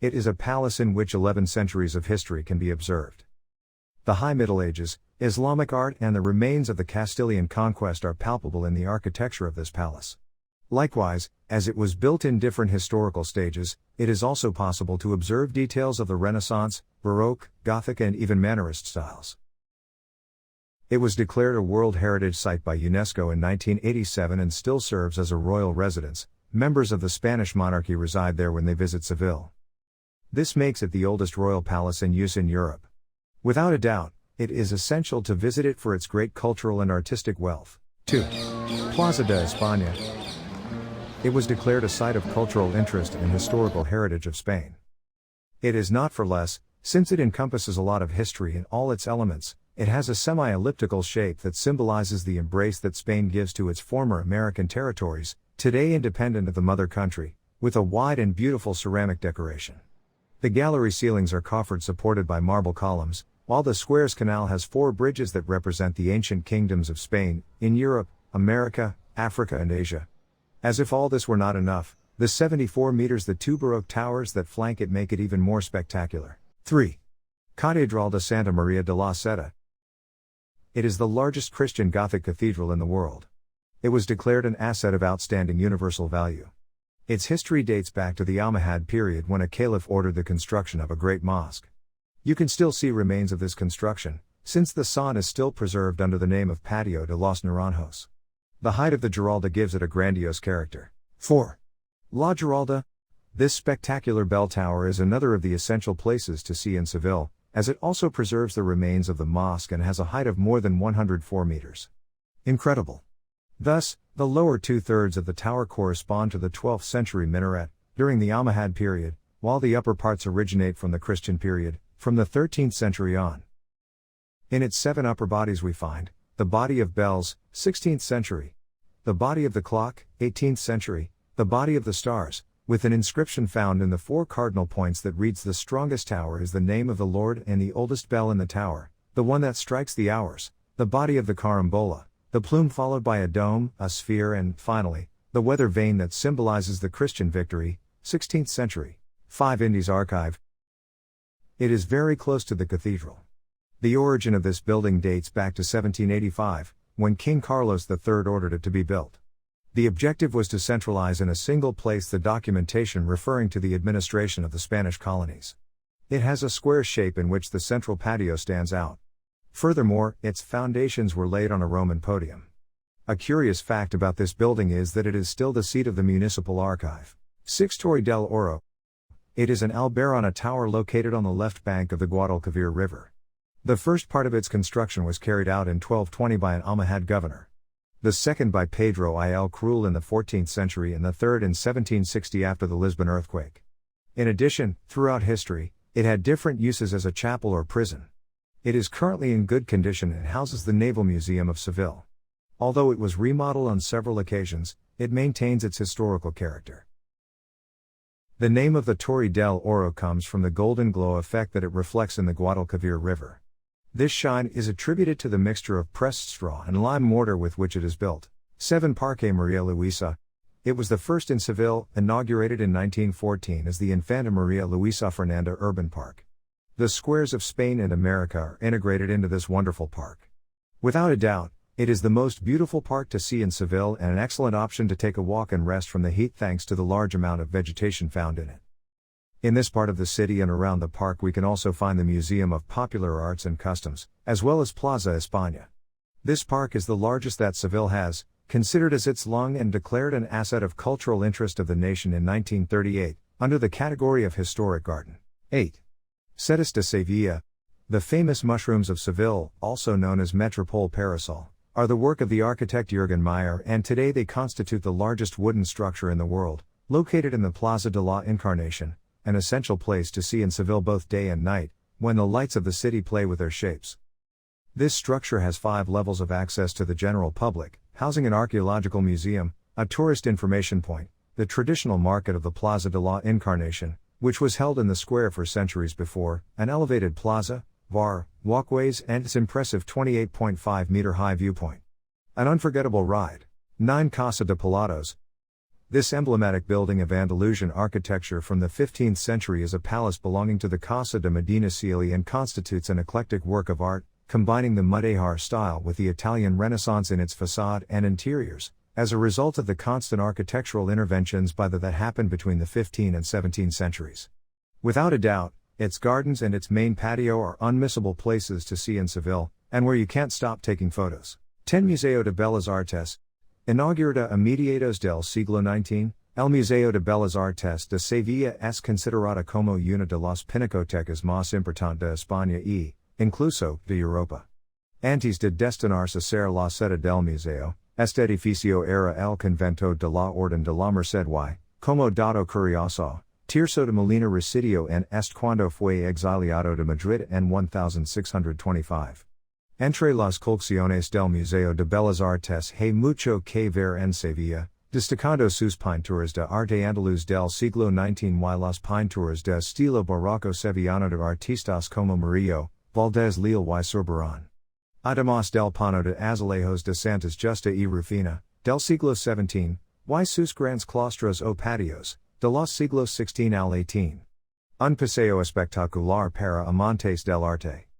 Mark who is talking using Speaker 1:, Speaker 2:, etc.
Speaker 1: It is a palace in which 11 centuries of history can be observed. The High Middle Ages, Islamic art and the remains of the Castilian conquest are palpable in the architecture of this palace. Likewise, as it was built in different historical stages, it is also possible to observe details of the Renaissance, Baroque, Gothic and even Mannerist styles. It was declared a World Heritage Site by UNESCO in 1987 and still serves as a royal residence. Members of the Spanish monarchy reside there when they visit Seville. This makes it the oldest royal palace in use in Europe. Without a doubt, it is essential to visit it for its great cultural and artistic wealth. 2. Plaza de Espana. It was declared a site of cultural interest and historical heritage of Spain. It is not for less, since it encompasses a lot of history in all its elements. It has a semi-elliptical shape that symbolizes the embrace that Spain gives to its former American territories, today independent of the mother country, with a wide and beautiful ceramic decoration. The gallery ceilings are coffered supported by marble columns, while the square's canal has 4 bridges that represent the ancient kingdoms of Spain, in Europe, America, Africa and Asia. As if all this were not enough, the 74 meters the 2 Baroque towers that flank it make it even more spectacular. 3. Catedral de Santa Maria de la Seda. It is the largest Christian Gothic cathedral in the world. It was declared an asset of outstanding universal value. Its history dates back to the Almohad period when a caliph ordered the construction of a great mosque. You can still see remains of this construction, since the San is still preserved under the name of Patio de los Naranjos. The height of the Giralda gives it a grandiose character. 4. La Giralda. This spectacular bell tower is another of the essential places to see in Seville, as it also preserves the remains of the mosque and has a height of more than 104 meters. Incredible. Thus, the lower 2/3 of the tower correspond to the 12th century minaret, during the Almohad period, while the upper parts originate from the Christian period, from the 13th century on. In its 7 upper bodies we find, the body of bells, 16th century, the body of the clock, 18th century, the body of the stars, with an inscription found in the 4 cardinal points that reads the strongest tower is the name of the Lord and the oldest bell in the tower, the one that strikes the hours, the body of the carambola, the plume followed by a dome, a sphere and, finally, the weather vane that symbolizes the Christian victory, 16th century. 5 Indies Archive. It is very close to the cathedral. The origin of this building dates back to 1785, when King Carlos III ordered it to be built. The objective was to centralize in a single place the documentation referring to the administration of the Spanish colonies. It has a square shape in which the central patio stands out. Furthermore, its foundations were laid on a Roman podium. A curious fact about this building is that it is still the seat of the municipal archive. 6 Torre del Oro. It is an albarana tower located on the left bank of the Guadalquivir River. The first part of its construction was carried out in 1220 by an Almohad governor. The second by Pedro I el Cruel in the 14th century and the third in 1760 after the Lisbon earthquake. In addition, throughout history, it had different uses as a chapel or prison. It is currently in good condition and houses the Naval Museum of Seville. Although it was remodeled on several occasions, it maintains its historical character. The name of the Torre del Oro comes from the golden glow effect that it reflects in the Guadalquivir River. This shine is attributed to the mixture of pressed straw and lime mortar with which it is built. 7 Parque Maria Luisa. It was the first in Seville, inaugurated in 1914 as the Infanta Maria Luisa Fernanda Urban Park. The squares of Spain and America are integrated into this wonderful park. Without a doubt, it is the most beautiful park to see in Seville and an excellent option to take a walk and rest from the heat thanks to the large amount of vegetation found in it. In this part of the city and around the park we can also find the Museum of Popular Arts and Customs, as well as Plaza Espana. This park is the largest that Seville has, considered as its long and declared an asset of cultural interest of the nation in 1938, under the category of historic garden. 8. Sedesta Sevilla. The famous mushrooms of Seville, also known as Metropole Parasol, are the work of the architect Jürgen Meyer and today they constitute the largest wooden structure in the world, located in the Plaza de la Encarnación, an essential place to see in Seville both day and night, when the lights of the city play with their shapes. This structure has 5 levels of access to the general public, housing an archaeological museum, a tourist information point, the traditional market of the Plaza de la Encarnación, which was held in the square for centuries before, an elevated plaza, bar, walkways and its impressive 28.5-meter high viewpoint. An unforgettable ride. 9 Casa de Pallados. This emblematic building of Andalusian architecture from the 15th century is a palace belonging to the Casa de Medinaceli and constitutes an eclectic work of art, combining the Mudéjar style with the Italian Renaissance in its facade and interiors, as a result of the constant architectural interventions that happened between the 15th and 17th centuries. Without a doubt, its gardens and its main patio are unmissable places to see in Seville, and where you can't stop taking photos. 10 Museo de Bellas Artes. Inaugurada a mediados del siglo XIX, el Museo de Bellas Artes de Sevilla es considerada como una de las pinacotecas más importantes de España y, incluso, de Europa. Antes de destinarse a ser la sede del museo, este edificio era el convento de la Orden de la Merced y, como dato curioso, Tirso de Molina residió en este cuando fue exiliado de Madrid en 1625. Entre las colecciones del Museo de Bellas Artes hay mucho que ver en Sevilla, destacando sus pinturas de arte andaluz del siglo XIX y las pinturas de estilo barroco sevillano de artistas como Murillo, Valdés Leal y Zurbarán. Además del pano de azulejos de Santas Justa y Rufina, del siglo XVII, y sus grandes claustros o patios, de los siglos XVI al XVIII. Un paseo espectacular para amantes del arte.